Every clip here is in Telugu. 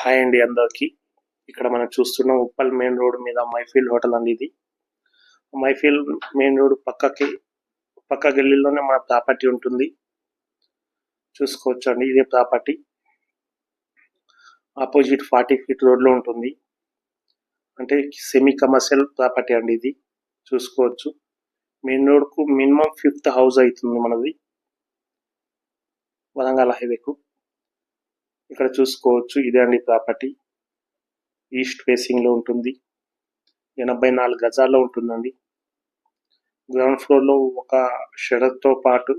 హాయ్ అండి అందరికి. ఇక్కడ మనం చూస్తున్నాం ఉప్పల్ మెయిన్ రోడ్ మీద మైఫీల్డ్ హోటల్ అండి. ఇది మైఫీల్డ్ మెయిన్ రోడ్ పక్క గల్లీలోనే మన ప్రాపర్టీ ఉంటుంది. చూసుకోవచ్చు అండి, ఇదే ప్రాపర్టీ. ఆపోజిట్ 40 ఫీట్ రోడ్ లో ఉంటుంది. అంటే సెమీ కమర్షియల్ ప్రాపర్టీ అండి ఇది. చూసుకోవచ్చు, మెయిన్ రోడ్ కు మినిమం 5th హౌస్ అవుతుంది మనది, వరంగల్ హైవేకు. ఇక్కడ చూసుకోవచ్చు, ఇదే అండి ప్రాపర్టీ. ఈస్ట్ ఫేసింగ్ లో ఉంటుంది. 84 గజాల్లో ఉంటుందండి. గ్రౌండ్ ఫ్లోర్ లో ఒక షటర్ తో పాటు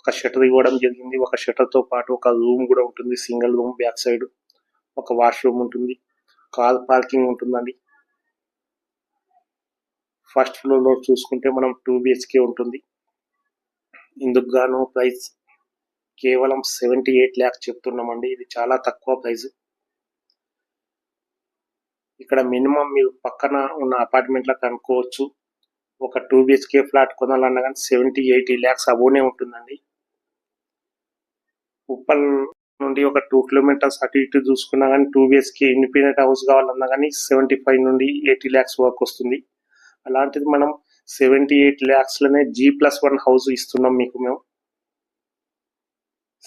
ఒక షటర్ ఇవ్వడం జరిగింది. ఒక షటర్ తో పాటు ఒక రూమ్ కూడా ఉంటుంది. సింగిల్ రూమ్, బ్యాక్ సైడ్ ఒక వాష్రూమ్ ఉంటుంది. కార్ పార్కింగ్ ఉంటుందండి. ఫస్ట్ ఫ్లోర్ లో చూసుకుంటే మనం 2 BHK ఉంటుంది. ఇందుకు గాను ప్రైస్ కేవలం 78 lakhs చెప్తున్నామండి. ఇది చాలా తక్కువ ప్రైస్. ఇక్కడ మినిమం మీరు పక్కన ఉన్న అపార్ట్మెంట్లకు అనుకోవచ్చు, ఒక 2 BHK ఫ్లాట్ కొనాలన్నా కానీ 70-80 lakhs అబోనే ఉంటుందండి. ఉప్పల్ నుండి ఒక 2 kilometers అటు ఇటు చూసుకున్నా కానీ 2 BHK ఇండిపెండెంట్ హౌస్ కావాలన్నా కానీ 75 నుండి 80 lakhs వరకు వస్తుంది. అలాంటిది మనం 78 lakhs లోనే G+1 హౌస్ ఇస్తున్నాం మీకు మేము.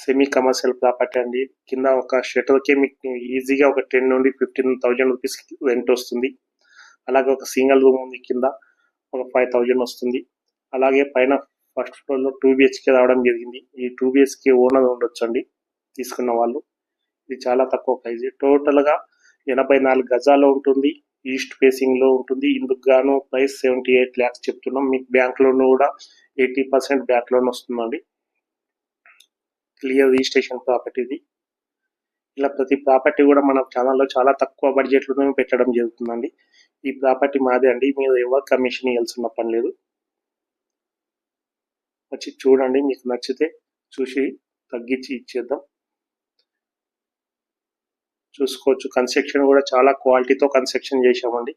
సెమీ కమర్షియల్ ప్రాపర్టీ అండి. కింద ఒక షటర్కే మీకు ఈజీగా ఒక 10 నుండి 15,000 రూపీస్ రెంట్ వస్తుంది. అలాగే ఒక సింగిల్ రూమ్ ఉంది, కింద ఒక 5,000 వస్తుంది. అలాగే పైన ఫస్ట్ ఫ్లోర్ లో 2 BHK రావడం జరిగింది. ఈ 2 BHK ఓనర్ ఉండొచ్చు అండి తీసుకున్న వాళ్ళు. ఇది చాలా తక్కువ ప్రైస్. టోటల్ గా 84 గజాల్లో ఉంటుంది. ఈస్ట్ ఫేసింగ్ లో ఉంటుంది. ఇందుకు గాను ప్రైస్ 78 lakhs చెప్తున్నాం. మీకు బ్యాంక్ లోన్ కూడా 80% బ్యాంక్ లోన్ వస్తుందండి. క్లియర్ రిజిస్ట్రేషన్ ప్రాపర్టీ ఇది. ఇలా ప్రతి ప్రాపర్టీ కూడా మన ఛానల్లో చాలా తక్కువ బడ్జెట్ లోనే పెట్టడం జరుగుతుందండి. ఈ ప్రాపర్టీ మాదే అండి, మీరు ఎవరు కమిషన్ ఇవ్వాల్సిన పని లేదు. వచ్చి చూడండి, మీకు నచ్చితే చూసి తగ్గించి ఇచ్చేద్దాం. చూసుకోవచ్చు, కన్స్ట్రక్షన్ కూడా చాలా క్వాలిటీతో కన్స్ట్రక్షన్ చేశామండి.